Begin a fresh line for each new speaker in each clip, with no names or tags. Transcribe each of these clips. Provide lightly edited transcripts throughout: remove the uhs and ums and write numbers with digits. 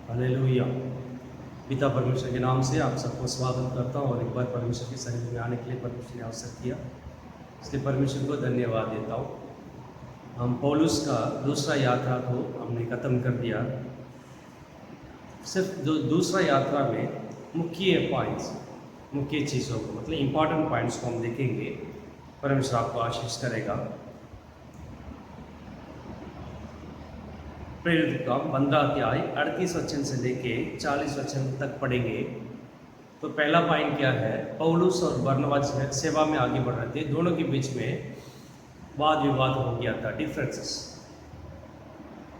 Hallelujah. पिता परमेश्वर के नाम से आप सबको स्वागत करता हूँ और एक बार परमेश्वर के सन्निधि में आने के लिए परमेश्वर ने अवसर किया, इसलिए परमेश्वर को धन्यवाद देता हूँ। हम पौलुस का दूसरा यात्रा को हमने ख़त्म कर दिया। सिर्फ जो दूसरा यात्रा में मुख्य पॉइंट्स, मुख्य चीज़ों को मतलब इम्पॉर्टेंट पॉइंट्स को हम देखेंगे। परमेश्वर आपको आशीष करेगा। प्रेरित काम 15 अध्याय 38 वचन से लेके 40 वचन तक पढ़ेंगे। तो पहला पॉइंट क्या है, पौलुस और बरनबास सेवा में आगे बढ़ रहे थे, दोनों के बीच में वाद विवाद हो गया था, डिफरेंसेस।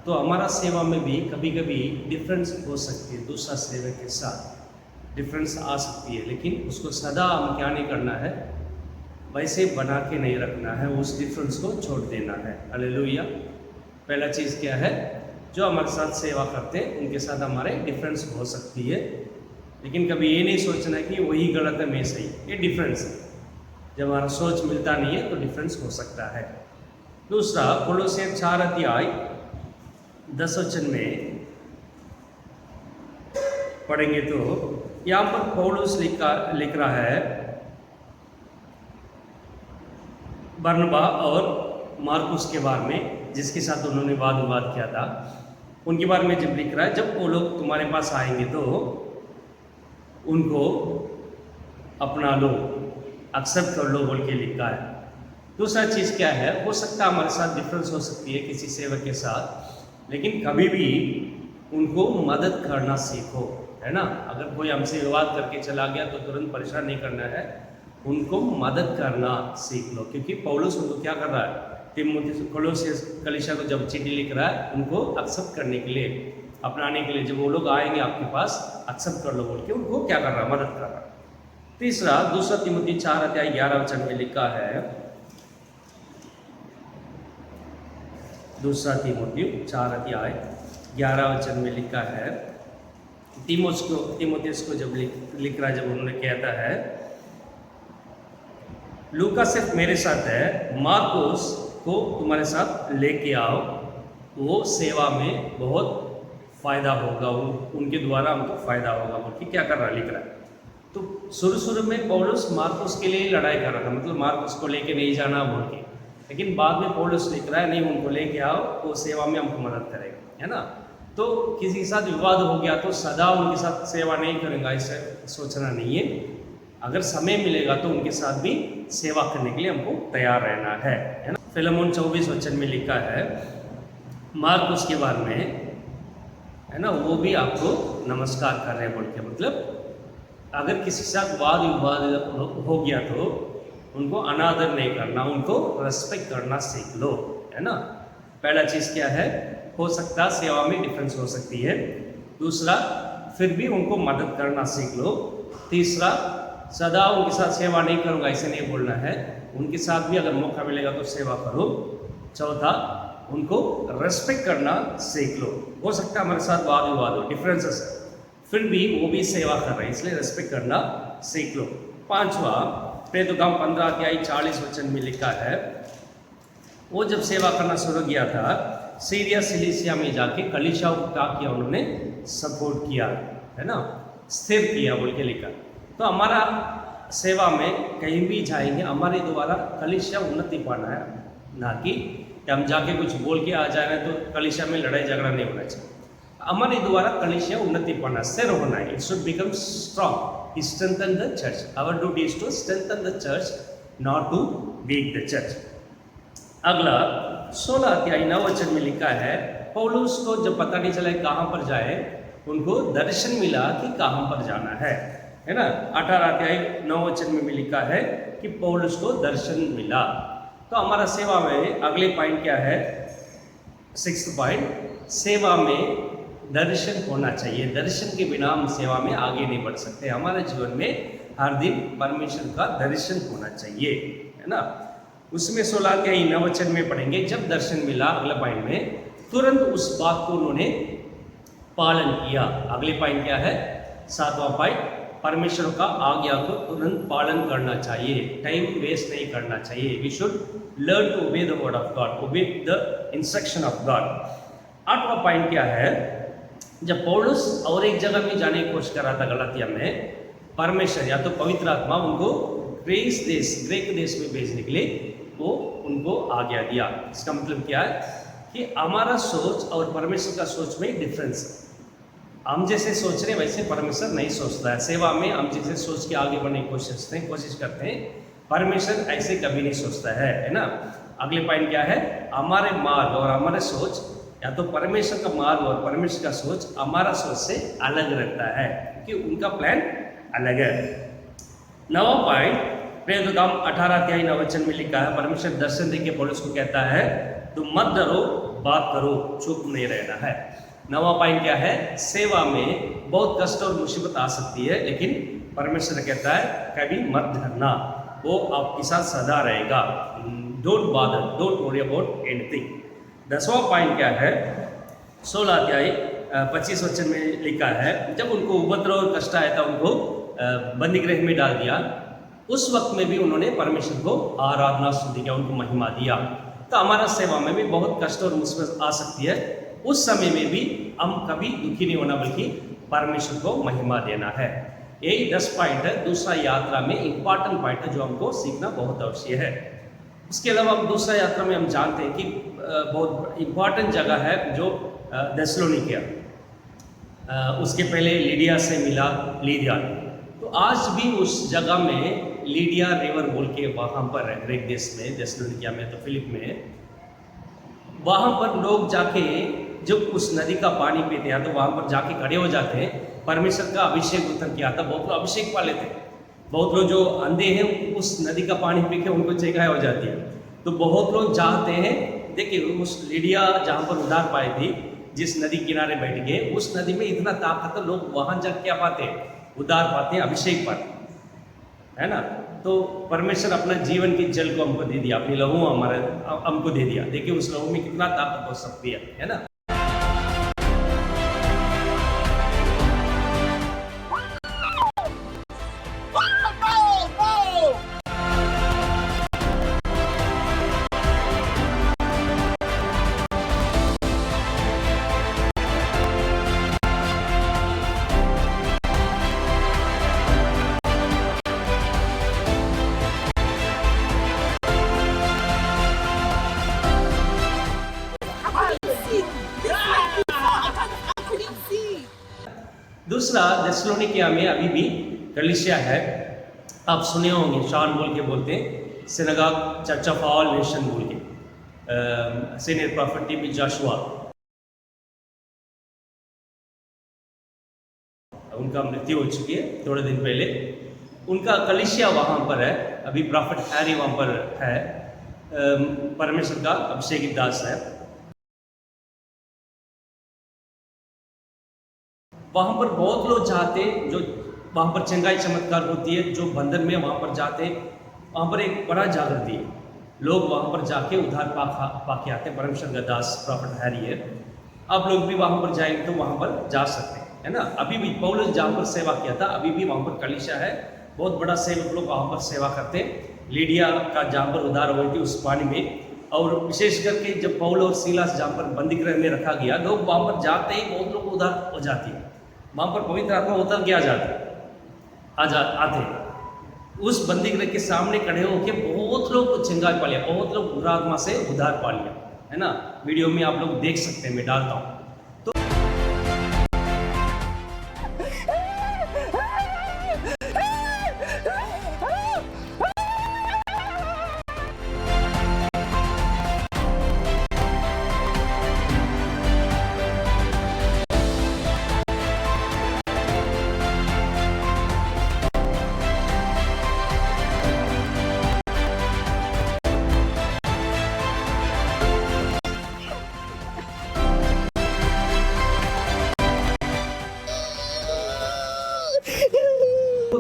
तो हमारा सेवा में भी कभी कभी डिफरेंस हो सकती है, दूसरा सेवक के साथ डिफरेंस आ सकती है, लेकिन उसको सदा हम क्या नहीं करना है, वैसे बना के नहीं रखना है, उस डिफरेंस को छोड़ देना है। हालेलुया। पहला चीज़ क्या है, जो हमारे साथ सेवा करते हैं उनके साथ हमारे डिफरेंस हो सकती है, लेकिन कभी ये नहीं सोचना कि वही गलत है मैं सही, ये डिफरेंस है। जब हमारा सोच मिलता नहीं है तो डिफरेंस हो सकता है। दूसरा, कोलोसियर 4 अध्याय 10 वचन में पढ़ेंगे तो यहाँ पर पौलुस लिख रहा है बरनबा और मार्कुस के बारे में, जिसके साथ उन्होंने वाद विवाद किया था, उनके बारे में जब लिख रहा है, जब वो लोग तुम्हारे पास आएंगे तो उनको अपना लो, एक्सेप्ट कर लो बोल के लिखा है। दूसरा चीज़ क्या है, हो सकता है हमारे साथ डिफरेंस हो सकती है किसी सेवक के साथ, लेकिन कभी भी उनको मदद करना सीखो, है ना। अगर कोई हमसे विवाद करके चला गया तो तुरंत परेशान नहीं करना है, उनको मदद करना सीख लो। क्योंकि पौलुस उनको क्या कर रहा है, कोलोसियस कलीसिया को जब चिट्ठी लिख रहा है, उनको एक्सेप्ट करने के लिए, अपनाने के लिए, जब वो लोग आएंगे आपके पास एक्सेप्ट कर लो बोल के उनको क्या कर रहा है, मदद कर रहा है। तीसरा, दूसरा तिमुथी 4 अध्याय 11 वचन में लिखा है, दूसरा तिमुथी 4 अध्याय 11 वचन में लिखा है, तीमुथियुस को जब लिख रहा है, जब उन्होंने कहता है लूका सिर्फ मेरे साथ है, मार्कुस को तुम्हारे साथ लेके आओ, वो सेवा में बहुत फ़ायदा होगा, उनके द्वारा हमको फ़ायदा होगा बोल के क्या कर रहा है, लिख रहा है। तो शुरू में पौलुस मार्कुस के लिए लड़ाई कर रहा था, मतलब मार्कुस को लेके नहीं जाना बोल के, लेकिन बाद में पौलुस लिख रहा है नहीं, उनको लेके आओ, वो सेवा में हमको मदद करेगा, है ना। तो किसी के साथ विवाद हो गया तो सदा उनके साथ सेवा नहीं करेंगे ऐसा सोचना नहीं है। अगर समय मिलेगा तो उनके साथ भी सेवा करने के लिए हमको तैयार रहना है ना। फिलमोन 24 वचन में लिखा है मार्कुस के बारे में, है ना, वो भी आपको नमस्कार कर रहे हैं बोल के, मतलब अगर किसी के साथ वाद विवाद हो गया तो उनको अनादर नहीं करना, उनको रेस्पेक्ट करना सीख लो, है ना। पहला चीज़ क्या है, हो सकता है सेवा में डिफरेंस हो सकती है। दूसरा, फिर भी उनको मदद करना सीख लो। तीसरा, सदा उनके साथ सेवा नहीं करूँगा ऐसे नहीं बोलना है, उनके साथ भी अगर मौका मिलेगा तो सेवा करो। चौथा, उनको रेस्पेक्ट करना सीख लो। हो सकता है हमारे साथ वाद विवाद हो, डिफरेंसेस है, फिर भी वो भी सेवा कर रहे हैं, इसलिए रेस्पेक्ट करना सीख लो। पांचवा, प्रेरित काम 15 अध्याय 40 वचन में लिखा है, वो जब सेवा करना शुरू किया था, सीरिया सिलिसिया में जाके कलीसिया को क्या किया, उन्होंने सपोर्ट किया, है ना, स्थिर किया बोल के लिखा। तो हमारा सेवा में कहीं भी जाएंगे, हमारे द्वारा कलीसिया उन्नति पाना है, ना कि हम जाके कुछ बोल के आ जाए तो कलीसिया में लड़ाई झगड़ा नहीं होना चाहिए। हमारे द्वारा कलीसिया उन्नति पाना, स्थिर होना है, it should become strong, strengthen the church. Our duty is to strengthen the church, not to weak the church. अगला 16 अध्याय 9 वचन में लिखा है, पौलुस को जब पता नहीं चला कहाँ पर जाए, उनको दर्शन मिला कि कहाँ पर जाना है ना। 18 अध्याय 9 वचन में भी लिखा है कि पौलुस को दर्शन मिला। तो हमारा सेवा में अगले पॉइंट क्या है, 6th पॉइंट, सेवा में दर्शन होना चाहिए। दर्शन के बिना हम सेवा में आगे नहीं बढ़ सकते। हमारे जीवन में हर दिन परमेश्वर का दर्शन होना चाहिए, है ना। उसमें 16 अध्याय 9 वचन में पढ़ेंगे, जब दर्शन मिला, अगला पॉइंट में तुरंत उस बात को उन्होंने पालन किया। अगले पॉइंट क्या है, 7वां पॉइंट, परमेश्वर का आज्ञा को तुरंत पालन करना चाहिए, टाइम वेस्ट नहीं करना चाहिए। We should learn to obey the word of God, obey the instruction of God. 8वां पॉइंट क्या है, जब पौलुस और एक जगह में जाने की कोशिश कर रहा था गलातिया में, परमेश्वर या तो पवित्र आत्मा उनको ग्रीक देश में भेजने के लिए वो उनको आज्ञा दिया। इसका मतलब क्या है कि हमारा सोच और परमेश्वर का सोच में डिफरेंस है। हम जैसे सोच रहे हैं वैसे परमेश्वर नहीं सोचता है। सेवा में हम जैसे सोच के आगे बढ़ने की कोशिश करते हैं, परमेश्वर ऐसे कभी नहीं सोचता है ना। अगले पॉइंट क्या है, हमारे मार्ग और हमारे सोच, या तो परमेश्वर का मार्ग और परमेश्वर का सोच हमारा सोच से अलग रहता है, क्योंकि उनका प्लान अलग है। 9वां पॉइंट, प्रेम तो काम 18 अध्याय 9 वचन में लिखा है, परमेश्वर दर्शन देके पौलुस को कहता है तुम मत डरो, बात करो, चुप नहीं रहना है। 9वां पॉइंट क्या है, सेवा में बहुत कष्ट और मुसीबत आ सकती है, लेकिन परमेश्वर कहता है कभी मत डरना, वो आपके साथ सदा रहेगा। Don't bother, don't worry about anything. 10वां पॉइंट क्या है, 16 अध्याय 25 वचन में लिखा है, जब उनको उपद्रव और कष्ट आया था, उनको बंदी गृह में डाल दिया, उस वक्त में भी उन्होंने परमेश्वर को आराधना स्तुति किया, उनको महिमा दिया। तो हमारा सेवा में भी बहुत कष्ट और मुसीबत आ सकती है, उस समय में भी हम कभी दुखी नहीं होना, बल्कि परमेश्वर को महिमा देना है। यही 10 पॉइंट है दूसरा यात्रा में इंपॉर्टेंट पॉइंट है, जो हमको सीखना बहुत आवश्यक है। उसके अलावा हम दूसरा यात्रा में हम जानते हैं कि बहुत इंपॉर्टेंट जगह है जो थेसलोनिकिया, उसके पहले लीडिया से मिला लीडिया। तो आज भी उस जगह में लीडिया रिवर बोल के वहाँ पर है, ग्रीक देश में, थेसलोनिकिया में, तो फिलिप में, वहाँ पर लोग जाके जब उस नदी का पानी पीते हैं तो वहाँ पर जाके खड़े हो जाते हैं, परमेश्वर का अभिषेक उतर किया था। बहुत लोग अभिषेक पा लेते हैं, बहुत लोग जो अंधे हैं उस नदी का पानी पी के उनको चेकाई हो जाती है। तो बहुत लोग चाहते हैं, देखिए उस लीडिया जहाँ पर उधार पाई थी, जिस नदी किनारे बैठ गए, उस नदी में इतना ताकत है, लोग वहाँ जा क्या पाते हैं, उधार पाते हैं, अभिषेक पाते हैं, है ना। तो परमेश्वर अपना जीवन की जल को हमको दे दिया, अपनी लहू हमारे हमको दे दिया। देखिए उस लहू में कितना ताकत हो सकती है ना। दूसरा, थेसलोनिकिया में अभी भी कलीसिया है। आप सुने होंगे, शान बोल के बोलते हैं, synagogue church of all nation बोल के, सीनियर प्रॉफिट टीबी जोशुआ, उनका मृत्यु हो चुकी है थोड़े दिन पहले। उनका कलीसिया वहाँ पर है, अभी प्रॉफिट हैरी वहाँ पर है, परमेश्वर का अभिषेकित दास है। वहाँ पर बहुत लोग जाते हैं, जो वहाँ पर चंगाई चमत्कार होती है, जो बंधन में वहाँ पर जाते हैं, वहाँ पर एक बड़ा जागृति है, लोग वहाँ पर जाके उद्धार पाके आते हैं। परमेश्वर का दास प्रॉफिट हैरी है। आप लोग भी वहाँ पर जाएंगे तो वहाँ पर जा सकते हैं, है ना। अभी भी पौलुस जहाँ पर सेवा किया था, अभी भी वहाँ पर कलीसिया है, बहुत बड़ा सेवक लोग वहाँ पर सेवा करते हैं। लीडिया का जहाँ पर उद्धार हुई थी उस पानी में, और विशेष करके जब पौल और सीलास जहाँ पर बंदी गृह में रखा गया, लोग वहाँ पर जाते ही बहुत लोग उद्धार हो जाती है, वहाँ पर पवित्र आत्मा उतर के आते उस बंदी गृह के सामने खड़े होकर बहुत लोग चंगाई पा लिया, बहुत लोग बुरा आत्मा से उद्धार पा लिया, है ना। वीडियो में आप लोग देख सकते हैं, मैं डालता हूँ।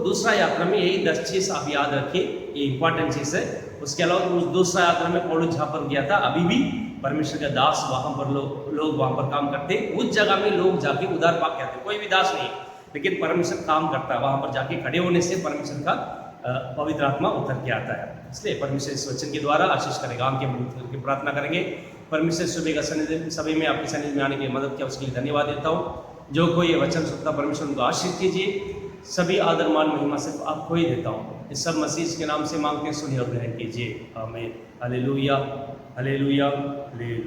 दूसरा यात्रा में यही 10 चीज आप याद रखिए, ये इंपॉर्टेंट चीज है। उसके अलावा उस दूसरा यात्रा में पौलुस जहाँ पर गया था, अभी भी परमेश्वर का दास वहां पर लोग वहां पर काम करते, उस जगह में लोग जाके उद्धार पाके आते। कोई भी दास नहीं, लेकिन परमेश्वर काम करता है, वहां पर जाके खड़े होने से परमेश्वर का पवित्र आत्मा उतर के आता है। इसलिए परमेश्वर इस वचन के द्वारा आशीष करेगा। हम के प्रार्थना करेंगे। परमेश्वर सुबह का सभी में आपकी सन्निधि में आने की मदद किया, उसके लिए धन्यवाद देता हूँ। जो कोई ये वचन सुनता परमेश्वर उनको आशीष कीजिए। सभी आदर मान महिमा सिर्फ आपको ही देता हूँ। इस सब मसीह के नाम से मांगते हैं, सुनिए और ग्रहण कीजिए। आमीन। Hallelujah, hallelujah, hallelujah.